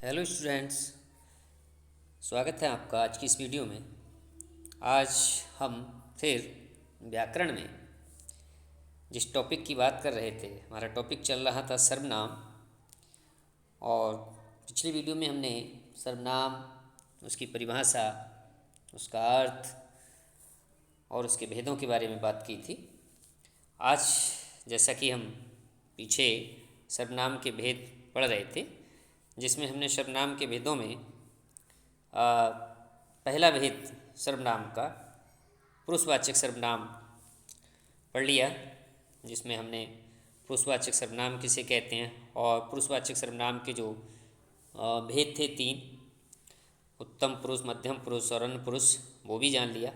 Hello students. स्वागत है आपका आज की इस वीडियो में। आज हम फिर व्याकरण में जिस टॉपिक की बात कर रहे थे, हमारा टॉपिक चल रहा था सर्वनाम। और पिछली वीडियो में हमने सर्वनाम, उसकी परिभाषा, उसका अर्थ और उसके भेदों के बारे में बात की थी। आज जैसा कि हम पीछे सर्वनाम के भेद पढ़ रहे थे, जिसमें हमने सर्वनाम के भेदों में पहला भेद सर्वनाम का पुरुषवाचक सर्वनाम पढ़ लिया, जिसमें हमने पुरुषवाचक सर्वनाम किसे कहते हैं और पुरुषवाचक सर्वनाम के जो भेद थे तीन, उत्तम पुरुष, मध्यम पुरुष और अन्य पुरुष, वो भी जान लिया।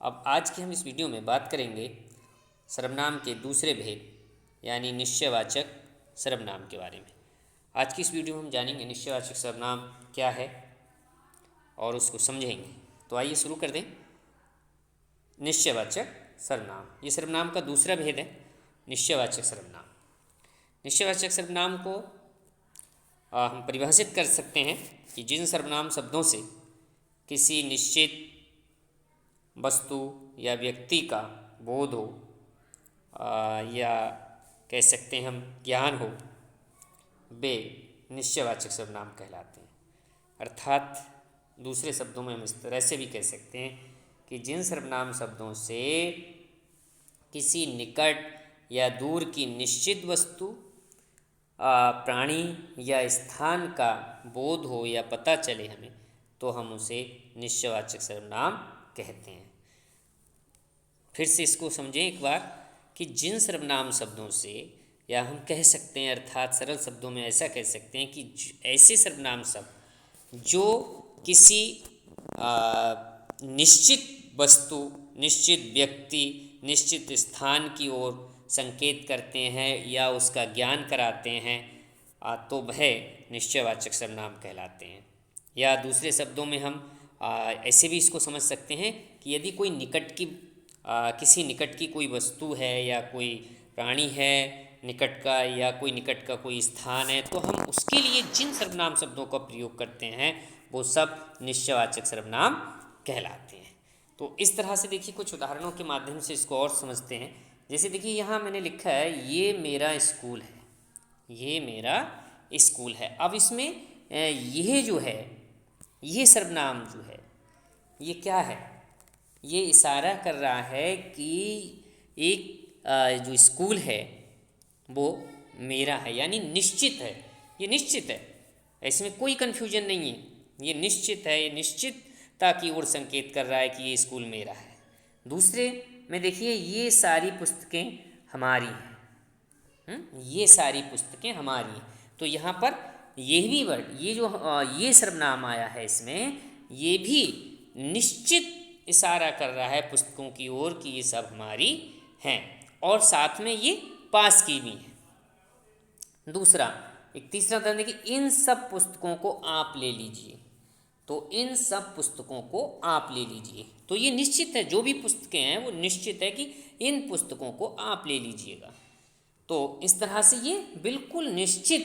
अब आज की हम इस वीडियो में बात करेंगे सर्वनाम के दूसरे भेद यानी निश्चयवाचक सर्वनाम के बारे में। आज की इस वीडियो में हम जानेंगे निश्चयवाचक सर्वनाम क्या है और उसको समझेंगे। तो आइए शुरू कर दें। निश्चयवाचक सर्वनाम, ये सर्वनाम का दूसरा भेद है, निश्चयवाचक सर्वनाम। निश्चयवाचक सर्वनाम को हम परिभाषित कर सकते हैं कि जिन सर्वनाम शब्दों से किसी निश्चित वस्तु या व्यक्ति का बोध हो या कह सकते हैं हम ज्ञान हो, वे निश्चयवाचक सर्वनाम कहलाते हैं। अर्थात दूसरे शब्दों में हम इस तरह से भी कह सकते हैं कि जिन सर्वनाम शब्दों से किसी निकट या दूर की निश्चित वस्तु, प्राणी या स्थान का बोध हो या पता चले हमें, तो हम उसे निश्चयवाचक सर्वनाम कहते हैं। फिर से इसको समझें एक बार कि जिन सर्वनाम शब्दों से, या हम कह सकते हैं अर्थात सरल शब्दों में ऐसा कह सकते हैं कि ऐसे सर्वनाम शब्द जो किसी निश्चित वस्तु, निश्चित व्यक्ति, निश्चित स्थान की ओर संकेत करते हैं या उसका ज्ञान कराते हैं, तो वह निश्चयवाचक सर्वनाम कहलाते हैं। या दूसरे शब्दों में हम ऐसे भी इसको समझ सकते हैं कि यदि कोई निकट की किसी निकट की कोई वस्तु है या कोई प्राणी है निकट का, या कोई निकट का कोई स्थान है, तो हम उसके लिए जिन सर्वनाम शब्दों का प्रयोग करते हैं वो सब निश्चयवाचक सर्वनाम कहलाते हैं। तो इस तरह से देखिए, कुछ उदाहरणों के माध्यम से इसको और समझते हैं। जैसे देखिए, यहाँ मैंने लिखा है ये मेरा स्कूल है, ये मेरा स्कूल है। अब इसमें यह जो है, ये सर्वनाम जो है, ये क्या है? ये इशारा कर रहा है कि एक जो स्कूल है वो मेरा है, यानी निश्चित है। ये निश्चित है, इसमें कोई कन्फ्यूजन नहीं है। ये निश्चित है, ये निश्चितता की ओर संकेत कर रहा है कि ये स्कूल मेरा है। दूसरे में देखिए, ये सारी पुस्तकें हमारी हैं, ये सारी पुस्तकें हमारी हैं। तो यहाँ पर ये भी वर्ड, ये जो ये सर्वनाम आया है, इसमें ये भी निश्चित इशारा कर रहा है पुस्तकों की ओर कि ये सब हमारी हैं, और साथ में ये पास की भी है। दूसरा, एक तीसरा उदाहरण देखिए, इन सब पुस्तकों को आप ले लीजिए। तो इन सब पुस्तकों को आप ले लीजिए, तो ये निश्चित है, जो भी पुस्तकें हैं वो निश्चित है कि इन पुस्तकों को आप ले लीजिएगा। तो इस तरह से ये बिल्कुल निश्चित,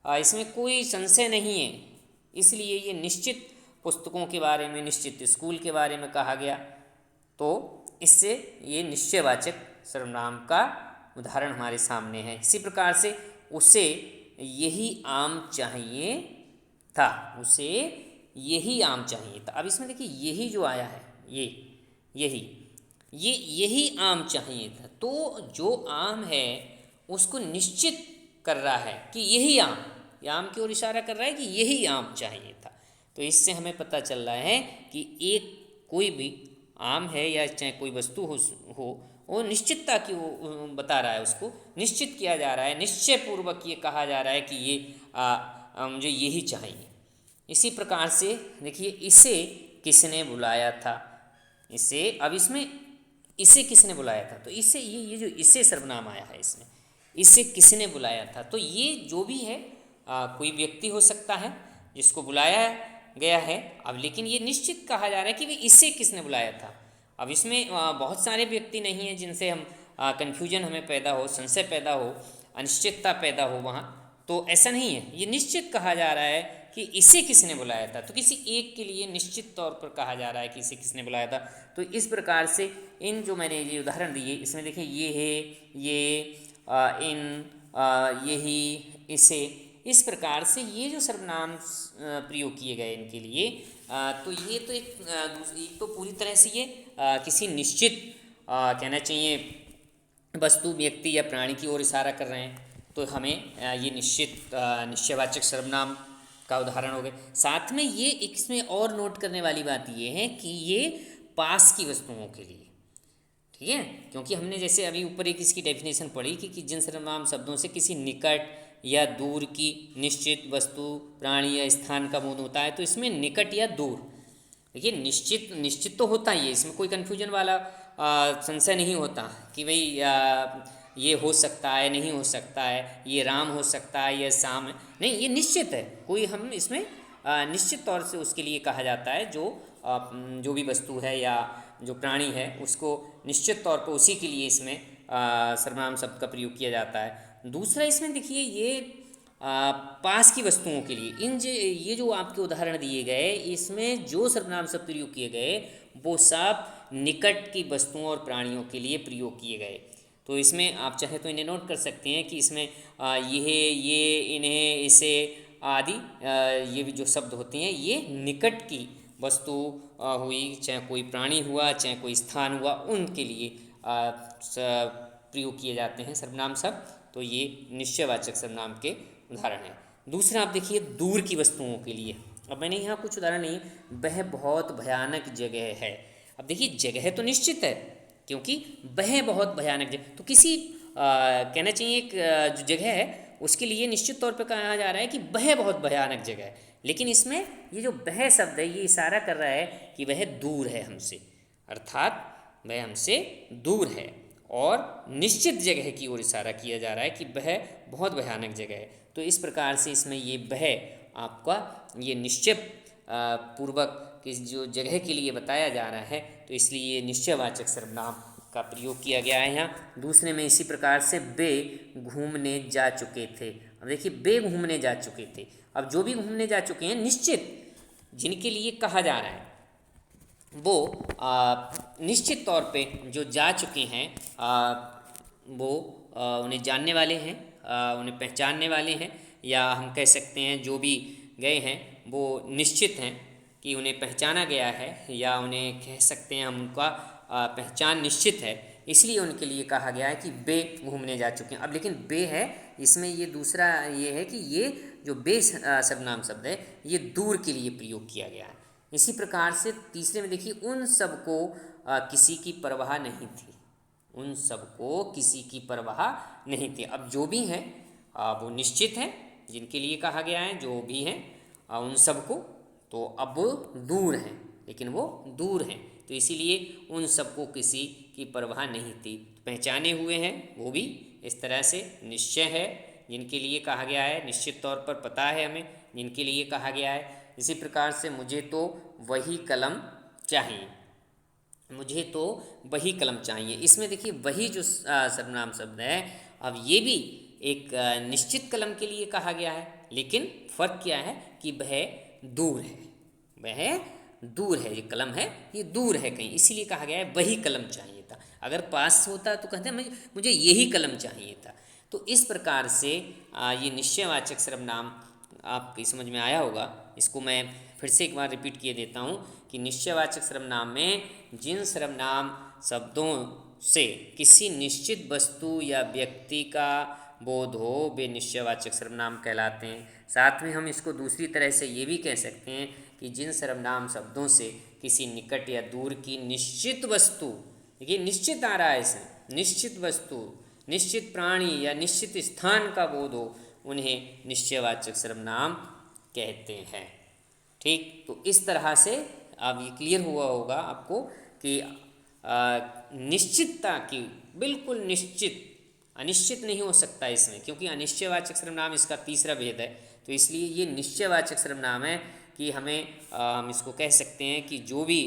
इसमें कोई संशय नहीं है, इसलिए ये निश्चित पुस्तकों के बारे में, निश्चित स्कूल के बारे में कहा गया। तो इससे ये निश्चयवाचक सर्वनाम का उदाहरण हमारे सामने है। इसी प्रकार से उसे यही आम चाहिए था, उसे यही आम चाहिए था। अब इसमें देखिए, यही जो आया है, ये यही आम चाहिए था, तो जो आम है उसको निश्चित कर रहा है कि यही आम, ये आम की ओर इशारा कर रहा है कि यही आम चाहिए था। तो इससे हमें पता चल रहा है कि एक कोई भी आम है या चाहे कोई वस्तु हो वो निश्चितता की वो बता रहा है, उसको निश्चित किया जा रहा है, निश्चय पूर्वक ये कहा जा रहा है कि ये मुझे यही चाहिए। इसी प्रकार से देखिए, इसे किसने बुलाया था, इसे, अब इसमें इसे किसने बुलाया था, तो इसे ये जो इसे सर्वनाम आया है, इसमें इसे किसने बुलाया था, तो ये जो भी है कोई व्यक्ति हो सकता है जिसको बुलाया गया है। अब लेकिन ये निश्चित कहा जा रहा है कि वे इसे किसने बुलाया था। अब इसमें बहुत सारे व्यक्ति नहीं हैं जिनसे हम कन्फ्यूजन हमें पैदा हो, संशय पैदा हो, अनिश्चितता पैदा हो वहाँ, तो ऐसा नहीं है, ये निश्चित कहा जा रहा है कि इसे किसने बुलाया था, तो किसी एक के लिए निश्चित तौर पर कहा जा रहा है कि इसे किसने बुलाया था। तो इस प्रकार से इन जो मैंने ये उदाहरण दिए इसमें देखिए ये है, ये, इन, यही, इसे, इस प्रकार से ये जो सर्वनाम प्रयोग किए गए इनके लिए, तो ये तो एक तो पूरी तरह से ये किसी निश्चित कहना चाहिए वस्तु, व्यक्ति या प्राणी की ओर इशारा कर रहे हैं। तो हमें ये निश्चयवाचक सर्वनाम का उदाहरण हो गए। साथ में ये इसमें और नोट करने वाली बात ये है कि ये पास की वस्तुओं के लिए, ठीक है, क्योंकि हमने जैसे अभी ऊपर एक इसकी डेफिनेशन पढ़ी कि जिन सर्वनाम शब्दों से किसी निकट या दूर की निश्चित वस्तु, प्राणी या स्थान का बोध होता है, तो इसमें निकट या दूर, देखिए निश्चित तो होता ही है, इसमें कोई कन्फ्यूजन वाला संशय नहीं होता कि भाई ये हो सकता है, नहीं हो सकता है, ये राम हो सकता है, ये शाम है, नहीं, ये निश्चित है। कोई हम इसमें निश्चित तौर से उसके लिए कहा जाता है जो भी वस्तु है या जो प्राणी है उसको निश्चित तौर पर उसी के लिए इसमें सर्वनाम शब्द का प्रयोग किया जाता है। दूसरा इसमें देखिए ये पास की वस्तुओं के लिए ये जो आपके उदाहरण दिए गए इसमें जो सर्वनाम शब्द प्रयोग किए गए वो सब निकट की वस्तुओं और प्राणियों के लिए प्रयोग किए गए। तो इसमें आप चाहे तो इन्हें नोट कर सकते हैं कि इसमें ये, इन्हें, इसे आदि ये भी जो शब्द होते हैं ये निकट की वस्तु हुई, चाहे कोई प्राणी हुआ, चाहे कोई स्थान हुआ, उनके लिए प्रयोग किए जाते हैं सर्वनाम शब्द। तो ये निश्चयवाचक सर्वनाम के उदाहरण हैं। दूसरा आप देखिए दूर की वस्तुओं के लिए, अब मैंने यहाँ कुछ उदाहरण नहीं, वह बहुत भयानक जगह है। अब देखिए जगह तो निश्चित है क्योंकि वह बहुत भयानक जगह, तो किसी कहना चाहिए एक जो जगह है उसके लिए निश्चित तौर पर कहा जा रहा है कि वह बहुत भयानक जगह है, लेकिन इसमें ये जो वह शब्द है ये इशारा कर रहा है कि वह दूर है हमसे, अर्थात वह हमसे दूर है और निश्चित जगह की ओर इशारा किया जा रहा है कि वह बहुत भयानक जगह है। तो इस प्रकार से इसमें ये वह आपका ये निश्चय पूर्वक किस जो जगह के लिए बताया जा रहा है, तो इसलिए ये निश्चयवाचक सर्वनाम का प्रयोग किया गया है यहाँ। दूसरे में इसी प्रकार से वे घूमने जा चुके थे। अब देखिए वे घूमने जा चुके थे, अब जो भी घूमने जा चुके हैं निश्चित जिनके लिए कहा जा रहा है वो निश्चित तौर पे जो जा चुके हैं वो उन्हें जानने वाले हैं, उन्हें पहचानने वाले हैं, या हम कह सकते हैं जो भी गए हैं वो निश्चित हैं कि उन्हें पहचाना गया है, या उन्हें कह सकते हैं हम उनका पहचान निश्चित है, इसलिए उनके लिए कहा गया है कि वे घूमने जा चुके हैं। अब लेकिन वे है इसमें ये दूसरा ये है कि ये जो बे सर्वनाम शब्द है ये दूर के लिए प्रयोग किया गया है। इसी प्रकार से तीसरे में देखिए उन सबको किसी की परवाह नहीं थी, उन सबको किसी की परवाह नहीं थी। अब जो भी हैं वो निश्चित हैं जिनके लिए कहा गया है, जो भी हैं उन सबको, तो अब दूर हैं लेकिन वो दूर हैं, तो इसीलिए उन सबको किसी की परवाह नहीं थी। पहचाने हुए हैं वो भी इस तरह से निश्चय है जिनके लिए कहा गया है, निश्चित तौर पर पता है हमें जिनके लिए कहा गया है। इसी प्रकार से मुझे तो वही कलम चाहिए, मुझे तो वही कलम चाहिए, इसमें देखिए वही जो सर्वनाम शब्द है अब ये भी एक निश्चित कलम के लिए कहा गया है, लेकिन फ़र्क क्या है कि वह दूर है, वह दूर है, ये कलम है ये दूर है कहीं, इसीलिए कहा गया है वही कलम चाहिए था। अगर पास होता तो कहते हैं मुझे यही कलम चाहिए था। तो इस प्रकार से ये निश्चयवाचक सर्वनाम आपकी समझ में आया होगा। इसको मैं फिर से एक बार रिपीट किए देता हूँ कि निश्चयवाचक सर्वनाम में जिन सर्वनाम शब्दों से किसी निश्चित वस्तु या व्यक्ति का बोध हो वे निश्चयवाचक सर्वनाम कहलाते हैं। साथ में हम इसको दूसरी तरह से ये भी कह सकते हैं कि जिन सर्वनाम शब्दों से किसी निकट या दूर की निश्चित वस्तु, देखिए निश्चित आ रहा है इसमें, निश्चित वस्तु, निश्चित प्राणी या निश्चित स्थान का बोध हो उन्हें निश्चयवाचक सर्वनाम कहते हैं। ठीक, तो इस तरह से अब ये क्लियर हुआ होगा आपको कि निश्चितता की बिल्कुल निश्चित, अनिश्चित नहीं हो सकता इसमें, क्योंकि अनिश्चयवाचक सर्वनाम इसका तीसरा भेद है। तो इसलिए ये निश्चयवाचक सर्वनाम है कि हमें हम इसको कह सकते हैं कि जो भी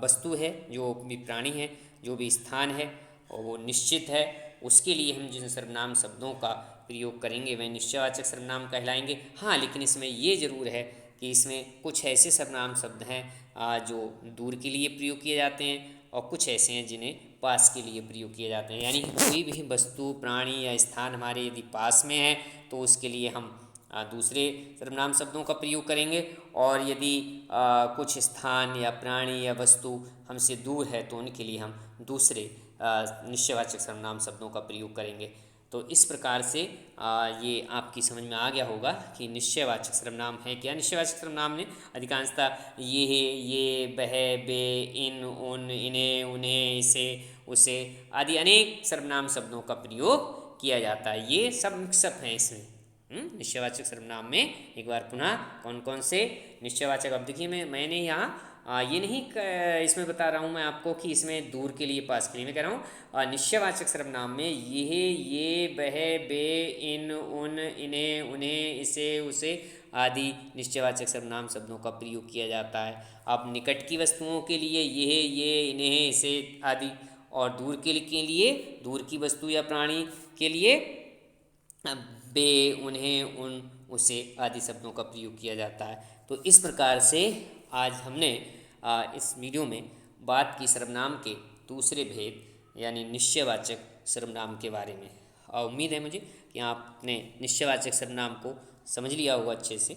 वस्तु है, जो भी प्राणी है, जो भी स्थान है और वो निश्चित है, उसके लिए हम जिन सर्वनाम शब्दों का प्रयोग करेंगे वह निश्चयवाचक सर्वनाम कहलाएंगे। हाँ, लेकिन इसमें ये ज़रूर है कि इसमें कुछ ऐसे सर्वनाम शब्द हैं जो दूर के लिए प्रयोग किए जाते हैं और कुछ ऐसे हैं जिन्हें पास के लिए प्रयोग किए जाते हैं। यानी कि कोई भी वस्तु, प्राणी या स्थान हमारे यदि पास में है तो उसके लिए हम दूसरे सर्वनाम शब्दों का प्रयोग करेंगे, और यदि कुछ स्थान या प्राणी या वस्तु हमसे दूर है तो उनके लिए हम दूसरे निश्चयवाचक सर्वनाम शब्दों का प्रयोग करेंगे। तो इस प्रकार से ये आपकी समझ में आ गया होगा कि निश्चयवाचक सर्वनाम है क्या। निश्चयवाचक सर्वनाम में अधिकांशतः ये, वह, बे, इन, उन, इन्हें, उन्हें, इसे, उसे आदि अनेक सर्वनाम शब्दों का प्रयोग किया जाता है। ये सब मिक्सअप हैं इसमें निश्चयवाचक सर्वनाम में। एक बार पुनः कौन कौन से निश्चयवाचक, अब देखिए मैंने यहाँ ये नहीं इसमें बता रहा हूँ मैं आपको कि इसमें दूर के लिए, पास के लिए। मैं कह रहा हूँ निश्चयवाचक सर्वनाम में ये, वह, बे, इन, उन, इन्हें, उन्हें, इसे, उसे आदि निश्चयवाचक सर्वनाम शब्दों का प्रयोग किया जाता है। अब निकट की वस्तुओं के लिए ये, इन्हें, इसे आदि, और दूर के लिए, दूर की वस्तु या प्राणी के लिए बे, उन्हें, उन, उसे आदि शब्दों का प्रयोग किया जाता है। तो इस प्रकार से आज हमने इस वीडियो में बात की सर्वनाम के दूसरे भेद यानी निश्चयवाचक सर्वनाम के बारे में। उम्मीद है मुझे कि आपने निश्चयवाचक सर्वनाम को समझ लिया होगा अच्छे से।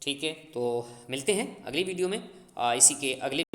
ठीक है, तो मिलते हैं अगली वीडियो में इसी के अगले